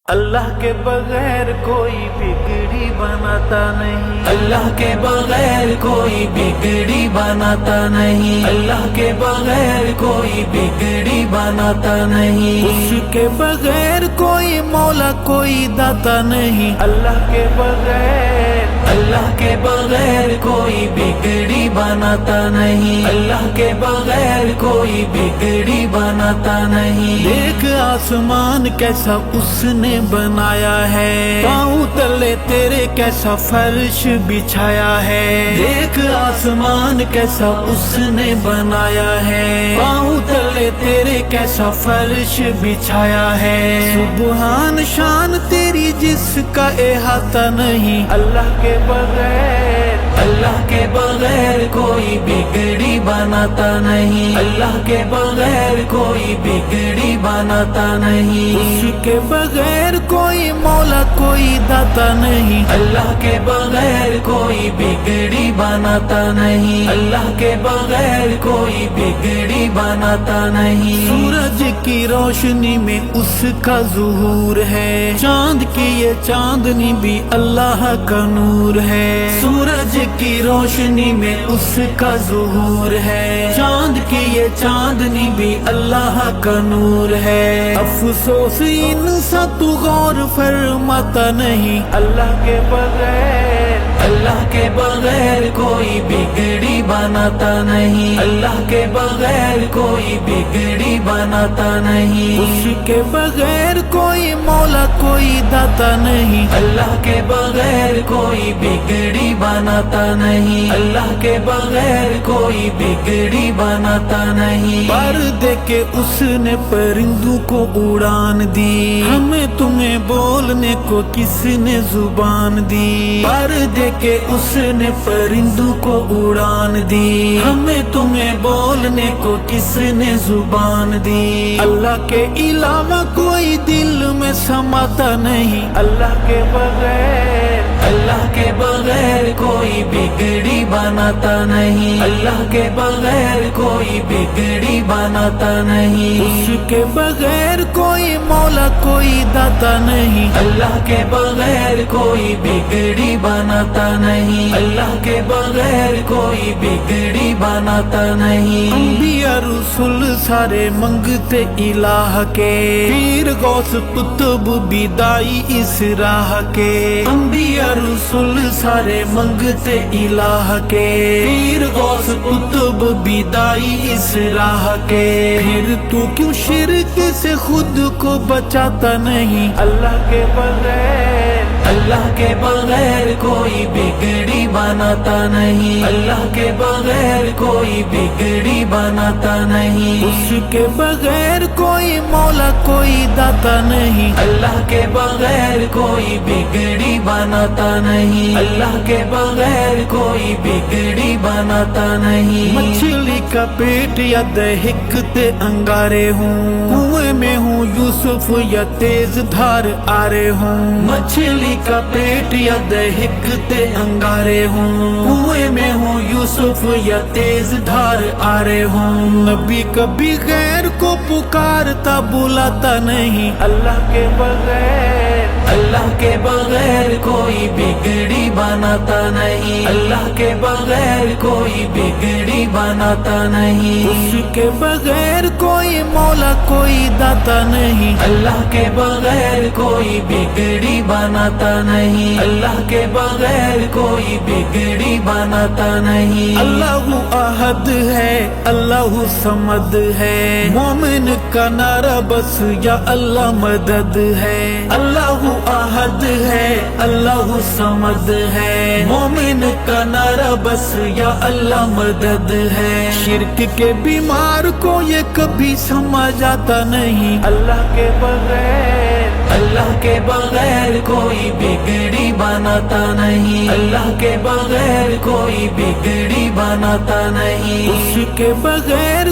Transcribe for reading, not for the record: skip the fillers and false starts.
اللہ کے بغیر کوئی بگڑی بناتا نہیں، اللہ کے بغیر کوئی بگڑی بناتا نہیں، اللہ کے بغیر کوئی بگڑی بناتا نہیں، اس کے بغیر کوئی مولا کوئی داتا نہیں، اللہ کے بغیر اللہ کے بغیر کوئی بگڑی بناتا نہیں، اللہ کے بغیر کوئی بگڑی بناتا نہیں۔ دیکھ آسمان کیسا اس نے بنایا ہے، پاؤں تلے تیرے کیسا فرش بچھایا ہے، دیکھ آسمان کیسا اس نے بنایا ہے، پاؤں تلے تیرے کیسا فرش بچھایا ہے، سبحان شان تیری جس کا احاطہ نہیں، اللہ کے بغیر اللہ کے بغیر کوئی بگڑی بناتا نہیں، اللہ کے بغیر کوئی بگڑی بناتا نہیں، اس کے بغیر کوئی مولا کوئی داتا نہیں، اللہ کے بغیر کوئی بگڑی بناتا نہیں، اللہ کے بغیر کوئی بگڑی بناتا نہیں۔ سورج کی روشنی میں اس کا ظہور ہے، چاند کی یہ چاندنی بھی اللہ کا نور ہے، سورج کی روشنی میں اس کا ظہور ہے، چاند کی یہ چاندنی بھی اللہ کا نور ہے، افسوس انسان تو غور فرماتا نہیں، اللہ کے بغیر اللہ کے بغیر کوئی بگڑی بناتا نہیں، اللہ کے بغیر کوئی بگڑی بناتا نہیں، اس کے بغیر کوئی مولا کوئی داتا نہیں، اللہ کے بغیر کوئی بگڑی بناتا نہیں، اللہ کے بغیر کوئی بگڑی بناتا نہیں۔ پردے کے اس نے پرندوں کو اڑان دی، ہمیں تمہیں بولنے کو کس نے زبان دی، پردے کے اس نے پرندوں کو اڑان دی، ہمیں تمہیں بولنے کو کس نے زبان دی، اللہ کے علاوہ کوئی دل میں سماتا نہیں، اللہ کے بغیر اللہ کے بغیر کوئی بگڑی بناتا نہیں، اللہ کے بغیر کوئی بگڑی بناتا نہیں، اس کے بغیر کوئی مولا کوئی داتا نہیں، اللہ کے بغیر کوئی بگڑی بناتا نہیں، اللہ کے بغیر کوئی بگڑی بناتا نہیں۔ انبیاء رسول سارے منگتے الہ کے، پیر غوث قطب بدائی اس راہ کے، انبیاء رسول سارے منگتے الہ کے، پیر غوث قطب بدائی اس راہ کے، پھر تو کیوں شرک سے خود کو بچاتا نہیں، اللہ کے بغیر اللہ کے بغیر کوئی بگڑی بناتا نہیں، اللہ کے بغیر کوئی بگڑی بناتا نہیں، اس کے بغیر کوئی مولا کوئی داتا نہیں، اللہ کے بغیر کوئی بگڑی بناتا نہیں، اللہ کے بغیر کوئی بگڑی بناتا نہیں۔ مچھلی کا پیٹ یا دہکتے انگارے ہوں، کنویں میں ہوں یوسف یا تیز دھار آرے ہوں، مچھلی کا پیٹ یا دہکتے انگارے ہوں، کنویں میں ہوں یوسف یا تیز دھار آرے ہوں، نبی کبھی غیر کو پکارتا بلاتا نہیں، اللہ کے بغیر اللہ کے بغیر کوئی بگڑی بناتا نہیں، اللہ کے بغیر کوئی بگڑی بناتا نہیں، اس کے بغیر کوئی مولا کوئی داتا نہیں، اللہ کے بغیر کوئی بگڑی بناتا نہیں، اللہ کے بغیر کوئی بگڑی بناتا نہیں۔ اللہ احد ہے، اللہ صمد ہے، مومن کا نعرہ بس یا اللہ مدد ہے، اللہ احد ہے، اللہ صمد ہے، مومن کا نعرہ بس یا اللہ مدد ہے، شرک کے بیمار کو یہ کبھی سمجھ آتا نہیں، اللہ کے بغیر اللہ کے بغیر کوئی بگڑی بناتا نہیں، اللہ کے بغیر کوئی بگڑی بناتا نہیں، اس کے بغیر